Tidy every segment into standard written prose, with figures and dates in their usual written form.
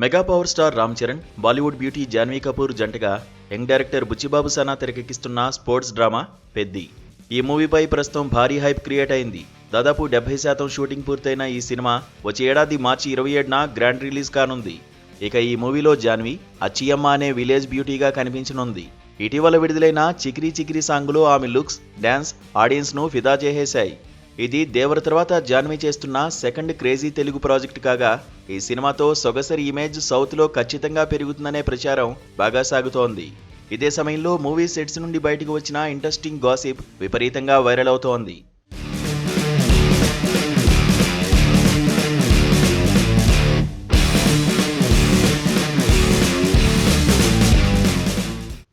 Mega power star Ram Charan, Bollywood beauty Janhvi Kapoor జంటగా young director Buchi Babu Sana తెరకెక్కిస్తున్న sports drama Peddi. ఈ మూవీపై ప్రస్తుతం భారీ హైప్ క్రియేట్ అయింది. దాదాపు 70% షూటింగ్ పూర్తయిన ఈ సినిమా వచ్చే ఏడాది మార్చి 27న గ్రాండ్ రిలీజ్ కానుంది. ఇక ఈ మూవీలో జాన్వీ అచ్చియమ్మ అనే విలేజ్ బ్యూటీగా కనిపించనుంది. ఇటీవల విడుదలైన చికిరి చికిరి సాంగ్లో ఆమె లుక్స్, డాన్స్ ఆడియన్స్ను ఫిదా చేసేశాయి. ఇది దేవర తర్వాత జాన్వీ చేస్తున్న సెకండ్ క్రేజీ తెలుగు ప్రాజెక్ట్ కాగా, ఈ సినిమాతో సొగసరి ఇమేజ్ సౌత్లో ఖచ్చితంగా పెరుగుతుందనే ప్రచారం బాగా సాగుతోంది. ఇదే సమయంలో మూవీ సెట్స్ నుండి బయటకు వచ్చిన ఇంట్రెస్టింగ్ గాసిప్ విపరీతంగా వైరల్ అవుతోంది.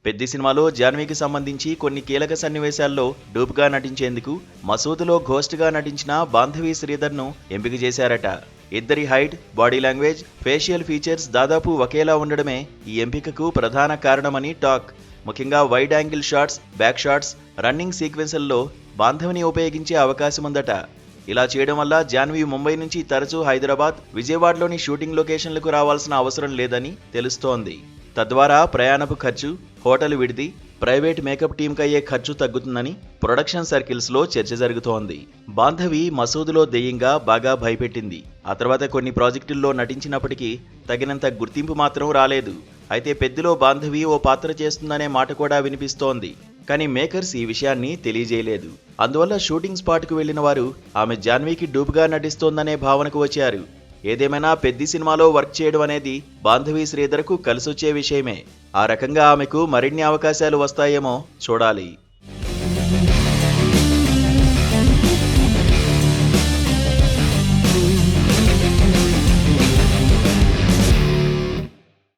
పెద్ది సినిమాలో జాన్వీకి సంబంధించి కొన్ని కీలక సన్నివేశాల్లో డూప్గా నటించేందుకు మసూద్లో ఘోస్ట్గా నటించిన బాంధవి శ్రీధర్ను ఎంపిక చేశారట. ఇద్దరి height, body language, facial features దాదాపు ఒకేలా ఉండడమే ఈ ఎంపికకు ప్రధాన కారణమని టాక్. ముఖ్యంగా wide angle shots, back shots, running సీక్వెన్సుల్లో బాంధవిని ఉపయోగించే అవకాశముందట. ఇలా చేయడం వల్ల జాన్వీ ముంబై నుంచి తరచూ హైదరాబాద్, విజయవాడలోని షూటింగ్ లొకేషన్లకు రావాల్సిన అవసరం లేదని తెలుస్తోంది. తద్వారా ప్రయాణపు ఖర్చు, హోటల్ విడిది, ప్రైవేట్ మేకప్ టీంకి అయ్యే ఖర్చు తగ్గుతుందని ప్రొడక్షన్ సర్కిల్స్లో చర్చ జరుగుతోంది. బాంధవి మసూదులో దెయ్యంగా బాగా భయపెట్టింది. ఆ తర్వాత కొన్ని ప్రాజెక్టుల్లో నటించినప్పటికీ తగినంత గుర్తింపు మాత్రం రాలేదు. అయితే పెద్దిలో బాంధవి ఓ పాత్ర చేస్తుందనే మాట కూడా వినిపిస్తోంది. కానీ మేకర్స్ ఈ విషయాన్ని తెలియజేయలేదు. అందువల్ల షూటింగ్ స్పాట్కు వెళ్లిన వారు ఆమె జాన్వీకి డూప్గా నటిస్తోందనే భావనకు వచ్చారు. ఏదేమైనా పెద్ది సినిమాలో వర్క్ చేయడం అనేది బాంధవి శ్రీధర్కు కలిసొచ్చే విషయమే. ఆ రకంగా ఆమెకు మరిన్ని అవకాశాలు వస్తాయేమో చూడాలి.